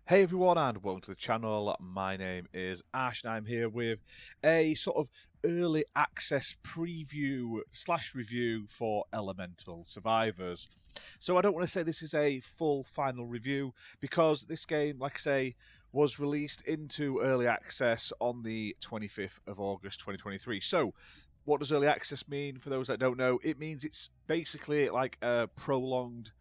Hey everyone and welcome to the channel. My name is Ash and I'm here with a sort of early access preview slash review for Elemental Survivors. So I don't want to say this is a full final review because this game, like I say, was released into early access on the 25th of August 2023. So what does early access mean for those that don't know? It means it's basically like a prolonged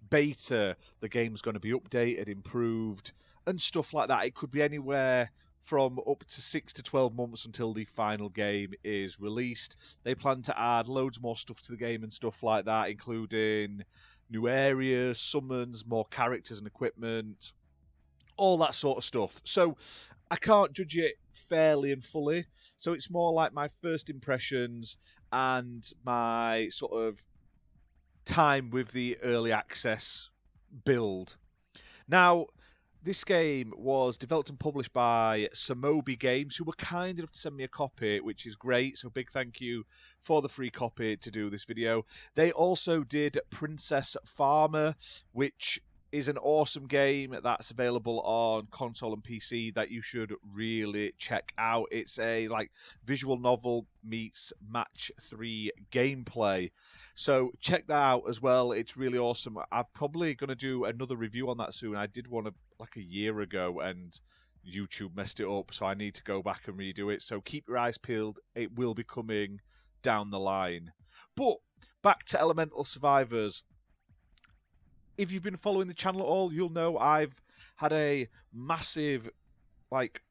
beta. The game's going to be updated, improved, and stuff like that. It could be anywhere from up to 6 to 12 months until the final game is released. They plan to add loads more stuff to the game and stuff like that, including new areas, summons, more characters and equipment, all that sort of stuff. So I can't judge it fairly and fully. So it's more like my first impressions and my sort of time with the early access build. Now, this game was developed and published by Samobee Games, who were kind enough to send me a copy, which is great. So, big thank you for the free copy to do this video. They also did Princess Farmer, which is an awesome game that's available on console and PC that you should really check out. It's a like visual novel meets match 3 gameplay. So check that out as well. It's really awesome. I'm probably going to do another review on that soon. I did one like a year ago and YouTube messed it up, so I need to go back and redo it. So keep your eyes peeled. It will be coming down the line. But back to Elemental Survivors. If you've been following the channel at all, you'll know I've had a massive, like,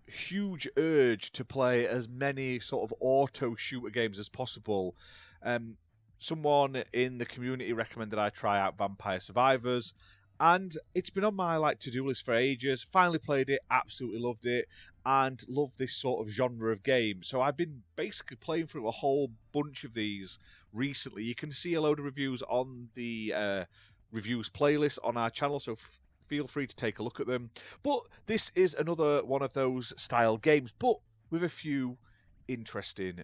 huge urge to play as many sort of auto shooter games as possible. Um, Someone in the community recommended I try out Vampire Survivors, and it's been on my like to-do list for ages. Finally played it, absolutely loved it, and love this sort of genre of game. So I've been basically playing through a whole bunch of these recently. You can see a load of reviews on the reviews playlist on our channel, so feel free to take a look at them. But this is another one of those style games, but with a few interesting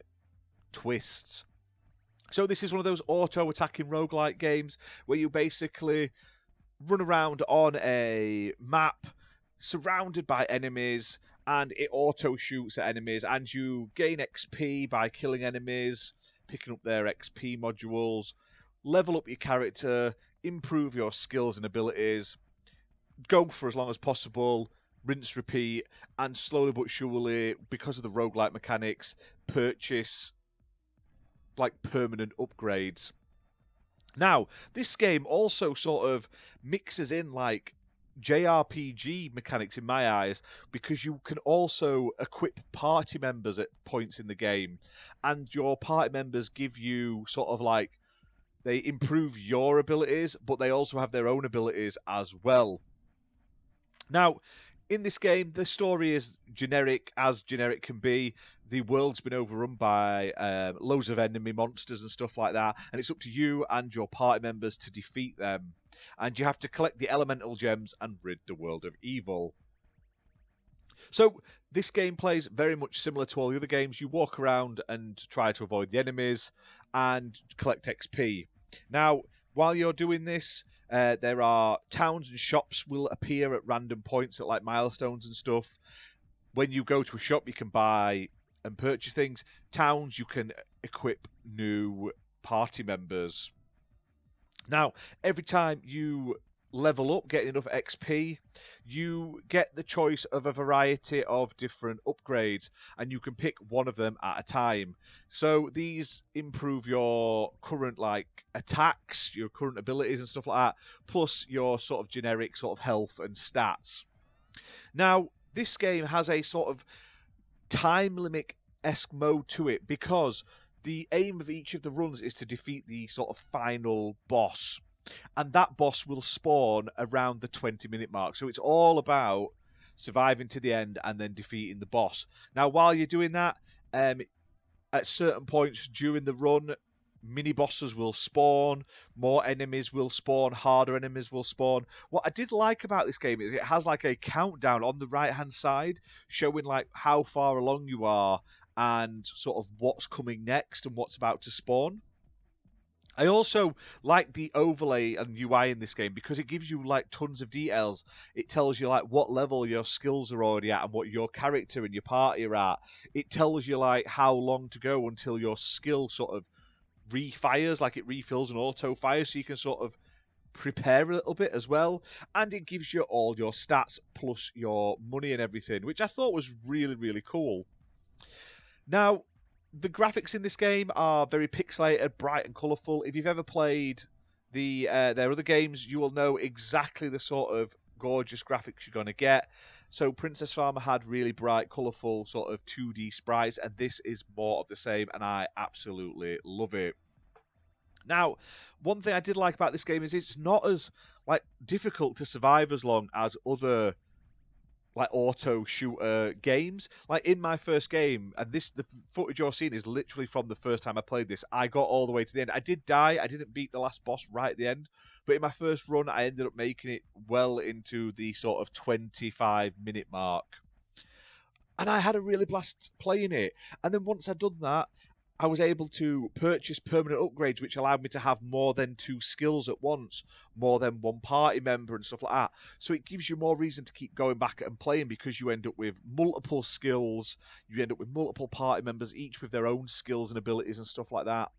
twists. So this is one of those auto-attacking roguelite games where you basically run around on a map surrounded by enemies and it auto-shoots at enemies and you gain XP by killing enemies, picking up their XP modules, level up your character, improve your skills and abilities, go for as long as possible, rinse, repeat, and slowly but surely, because of the roguelite mechanics, purchase like permanent upgrades. Now, this game also sort of mixes in like JRPG mechanics in my eyes because you can also equip party members at points in the game, and your party members give you sort of like they improve your abilities, but they also have their own abilities as well. Now, in this game, the story is generic as generic can be. The world's been overrun by loads of enemy monsters and stuff like that, and it's up to you and your party members to defeat them. And you have to collect the elemental gems and rid the world of evil. So this game plays very much similar to all the other games. You walk around and try to avoid the enemies and collect XP. Now, while you're doing this, there are towns and shops will appear at random points at like milestones and stuff. When you go to a shop, you can buy and purchase things. Towns, you can equip new party members. Now, every time you level up, get enough XP, you get the choice of a variety of different upgrades, and you can pick one of them at a time. So these improve your current like attacks, your current abilities and stuff like that, plus your sort of generic sort of health and stats. Now, this game has a sort of time limit-esque mode to it because the aim of each of the runs is to defeat the sort of final boss, and that boss will spawn around the 20-minute mark. So it's all about surviving to the end and then defeating the boss. Now, while you're doing that, at certain points during the run, mini bosses will spawn, more enemies will spawn, harder enemies will spawn. What I did like about this game is it has like a countdown on the right hand side showing like how far along you are and sort of what's coming next and what's about to spawn. I also like the overlay and UI in this game because it gives you like tons of details. It tells you like what level your skills are already at and what your character and your party are at. It tells you like how long to go until your skill sort of refires, like it refills and auto fires, so you can sort of prepare a little bit as well. And it gives you all your stats plus your money and everything, which I thought was really, really cool. Now, the graphics in this game are very pixelated, bright and colourful. If you've ever played their other games, you will know exactly the sort of gorgeous graphics you're going to get. So Princess Farmer had really bright, colourful sort of 2D sprites, and this is more of the same, and I absolutely love it. Now, one thing I did like about this game is it's not as like difficult to survive as long as other like auto shooter games. Like in my first game, and the footage you're seeing is literally from the first time I played this. I got all the way to the end. I did die. I didn't beat the last boss right at the end, but in my first run, I ended up making it well into the sort of 25-minute mark. And I had a really blast playing it. And then once I'd done that, I was able to purchase permanent upgrades, which allowed me to have more than 2 skills at once, more than one party member, and stuff like that. So it gives you more reason to keep going back and playing because you end up with multiple skills, you end up with multiple party members, each with their own skills and abilities and stuff like that.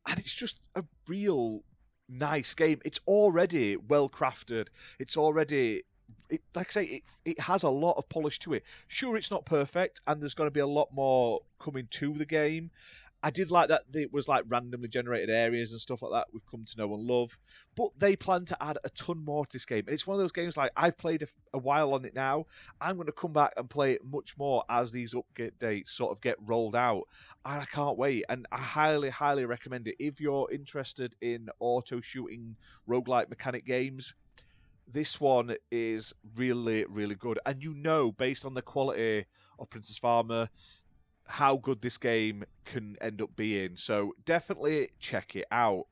And it's just a real nice game. It's already well crafted. It's already like I say, it has a lot of polish to it. Sure, it's not perfect, and there's going to be a lot more coming to the game. I did like that it was like randomly generated areas and stuff like that we've come to know and love. But they plan to add a ton more to this game. And it's one of those games like I've played a while on it now. I'm going to come back and play it much more as these updates sort of get rolled out. And I can't wait. And I highly, highly recommend it. If you're interested in auto shooting roguelite mechanic games, this one is really, really good. And you know, based on the quality of Princess Farmer, how good this game can end up being. So definitely check it out.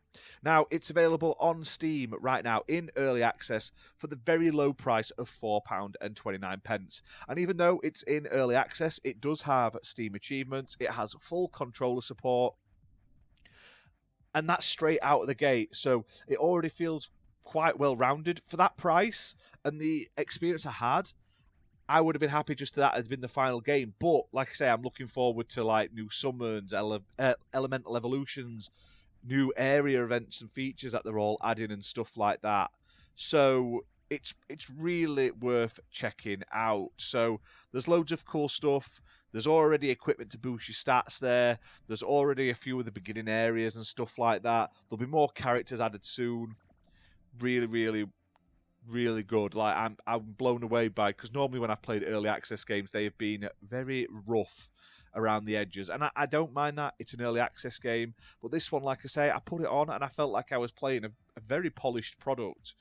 Now, it's available on Steam right now in early access for the very low price of £4.29. And even though it's in early access, it does have Steam achievements, it has full controller support, and that's straight out of the gate. So it already feels quite well rounded for that price and the experience I had. I would have been happy just that had been the final game. But like I say, I'm looking forward to like new summons, elemental evolutions, new area events and features that they're all adding and stuff like that. So it's really worth checking out. So there's loads of cool stuff. There's already equipment to boost your stats there. There's already a few of the beginning areas and stuff like that. There'll be more characters added soon. Really, really, really good. Like I'm blown away by, because normally when I've played early access games, they have been very rough around the edges, and I don't mind that. It's an early access game, but this one, like I say, I put it on and I felt like I was playing a very polished product.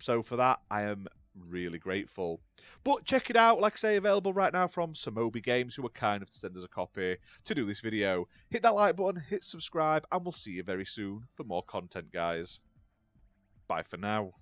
So for that, I am really grateful. But check it out, like I say, available right now from Samobee Games, who were kind enough to send us a copy to do this video. Hit that like button, hit subscribe, and we'll see you very soon for more content, guys. Bye for now.